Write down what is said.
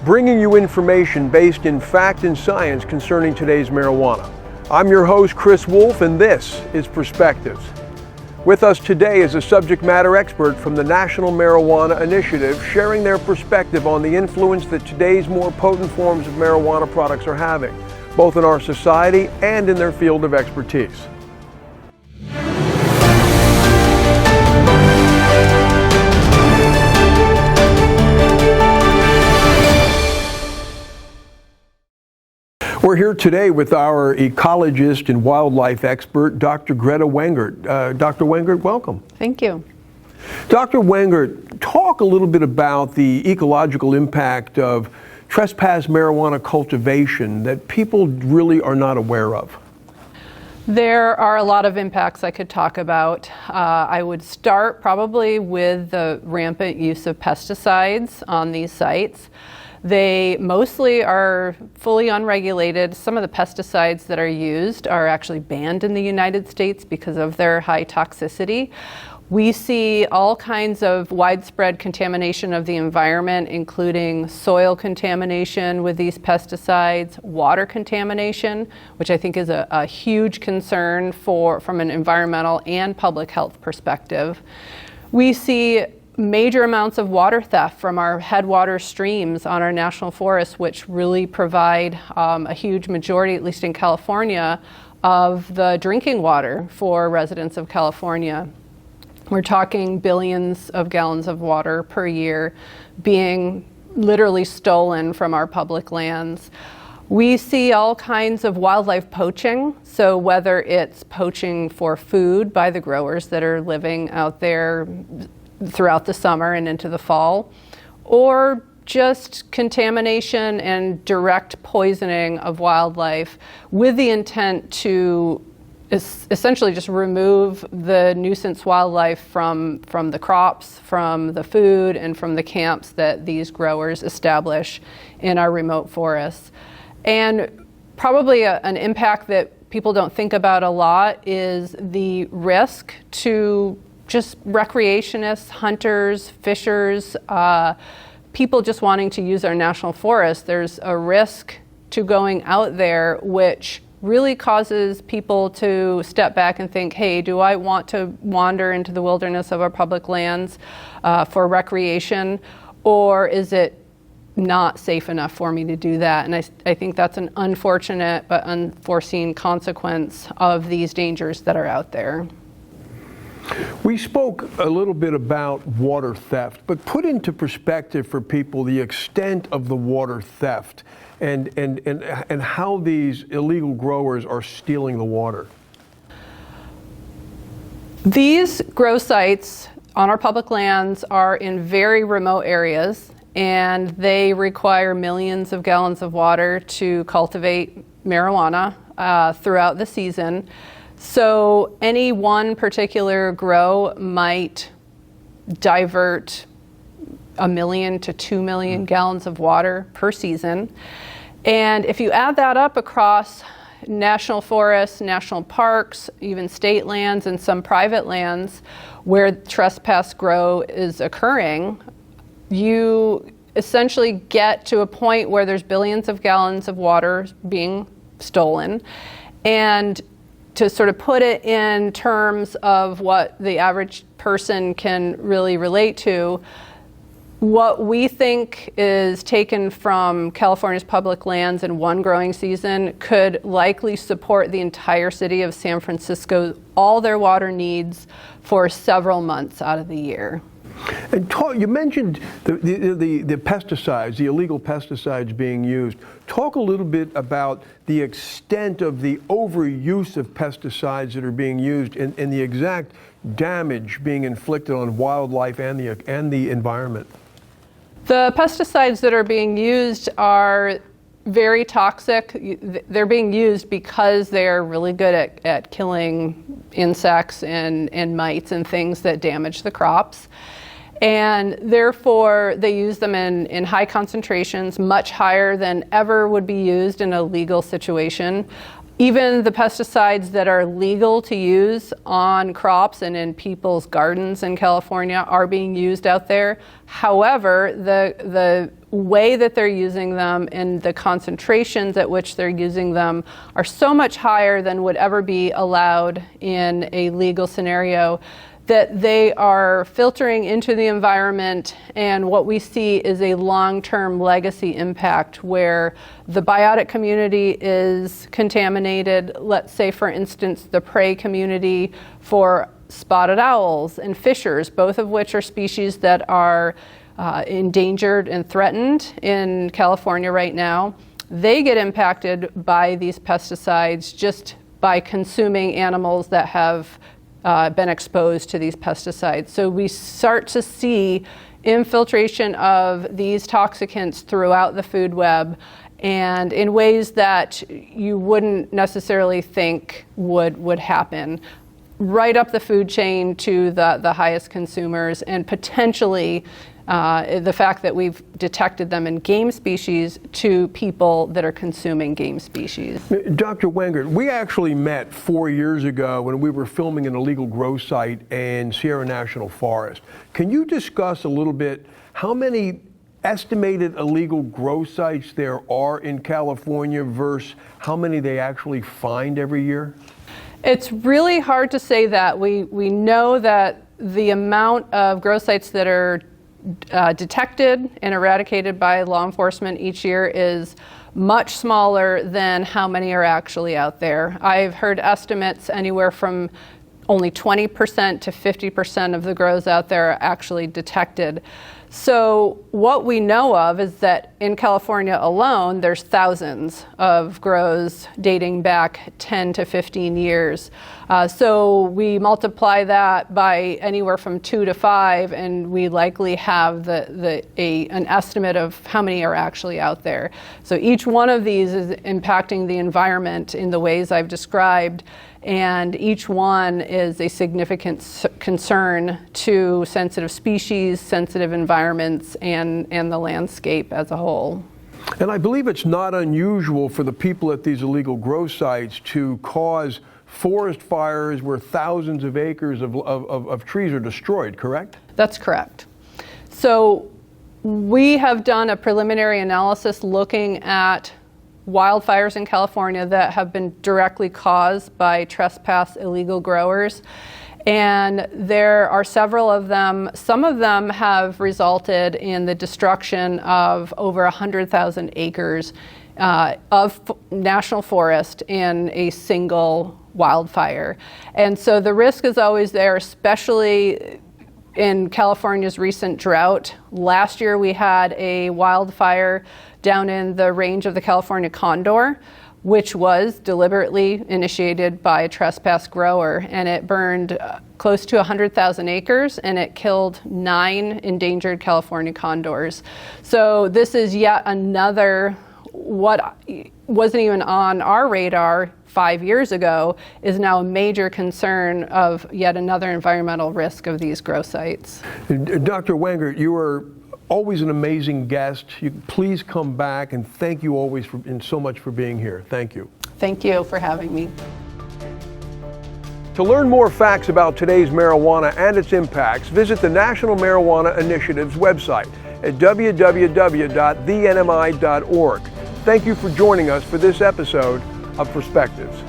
bringing you information based in fact and science concerning today's marijuana. I'm your host, Chris Wolf, and this is Perspectives. With us today is a subject matter expert from the National Marijuana Initiative, sharing their perspective on the influence that today's more potent forms of marijuana products are having, both in our society and in their field of expertise. We're here today with our ecologist and wildlife expert, Dr. Greta Wengert. Dr. Wengert, welcome. Thank you. Dr. Wengert, talk a little bit about the ecological impact of trespass marijuana cultivation that people really are not aware of. There are a lot of impacts I could talk about. I would start probably with the rampant use of pesticides on these sites. They mostly are fully unregulated. Some of the pesticides that are used are actually banned in the United States because of their high toxicity. We see all kinds of widespread contamination of the environment, including soil contamination with these pesticides, water contamination, which I think is a huge concern from an environmental and public health perspective. We see major amounts of water theft from our headwater streams on our national forests, which really provide a huge majority, at least in California, of the drinking water for residents of California. We're talking billions of gallons of water per year being literally stolen from our public lands. We see all kinds of wildlife poaching, so whether it's poaching for food by the growers that are living out there throughout the summer and into the fall, or just contamination and direct poisoning of wildlife with the intent to essentially just remove the nuisance wildlife from the crops, from the food, and from the camps that these growers establish in our remote forests. And probably an impact that people don't think about a lot is the risk to just recreationists, hunters, fishers, people just wanting to use our national forest. There's a risk to going out there which really causes people to step back and think, hey, do I want to wander into the wilderness of our public lands for recreation, or is it not safe enough for me to do that? And I think that's an unfortunate but unforeseen consequence of these dangers that are out there. We spoke a little bit about water theft, but put into perspective for people the extent of the water theft and how these illegal growers are stealing the water. These grow sites on our public lands are in very remote areas, and they require millions of gallons of water to cultivate marijuana throughout the season. So any one particular grow might divert 1 million to 2 million gallons of water per season. And if you add that up across national forests, national parks, even state lands, and some private lands where trespass grow is occurring, you essentially get to a point where there's billions of gallons of water being stolen. And to sort of put it in terms of what the average person can really relate to, what we think is taken from California's public lands in one growing season could likely support the entire city of San Francisco, all their water needs for several months out of the year. And you mentioned the pesticides, the illegal pesticides being used. Talk a little bit about the extent of the overuse of pesticides that are being used and the exact damage being inflicted on wildlife and the environment. The pesticides that are being used are very toxic. They're being used because they're really good at killing insects and mites and things that damage the crops. And therefore, they use them in high concentrations, much higher than ever would be used in a legal situation. Even the pesticides that are legal to use on crops and in people's gardens in California are being used out there. However, the way that they're using them and the concentrations at which they're using them are so much higher than would ever be allowed in a legal scenario, that they are filtering into the environment, and what we see is a long-term legacy impact where the biotic community is contaminated. Let's say, for instance, the prey community for spotted owls and fishers, both of which are species that are endangered and threatened in California right now. They get impacted by these pesticides just by consuming animals that have been exposed to these pesticides. So we start to see infiltration of these toxicants throughout the food web, and in ways that you wouldn't necessarily think would happen, right up the food chain to the highest consumers, and potentially the fact that we've detected them in game species to people that are consuming game species. Dr. Wengert, we actually met 4 years ago when we were filming an illegal grow site in Sierra National Forest. Can you discuss a little bit how many estimated illegal grow sites there are in California versus how many they actually find every year? It's really hard to say that. We know that the amount of grow sites that are detected and eradicated by law enforcement each year is much smaller than how many are actually out there. I've heard estimates anywhere from only 20% to 50% of the grows out there are actually detected. So what we know of is that in California alone, there's thousands of grows dating back 10 to 15 years. So we multiply that by anywhere from 2 to 5, and we likely have an estimate of how many are actually out there. So each one of these is impacting the environment in the ways I've described, and each one is a significant concern to sensitive species, sensitive environments, and the landscape as a whole. And I believe it's not unusual for the people at these illegal grow sites to cause forest fires where thousands of acres of trees are destroyed, correct? That's correct. So we have done a preliminary analysis looking at wildfires in California that have been directly caused by trespass illegal growers. And there are several of them. Some of them have resulted in the destruction of over 100,000 acres of national forest in a single wildfire. And so the risk is always there, especially in California's recent drought. Last year we had a wildfire down in the range of the California condor, which was deliberately initiated by a trespass grower, and it burned close to 100,000 acres, and it killed 9 endangered California condors. So this is yet another, what wasn't even on our radar 5 years ago is now a major concern of yet another environmental risk of these grow sites. Dr. Wengert, you are always an amazing guest. Please come back, and thank you always and so much for being here. Thank you. Thank you for having me. To learn more facts about today's marijuana and its impacts, visit the National Marijuana Initiative's website at www.thenmi.org. Thank you for joining us for this episode of Perspectives.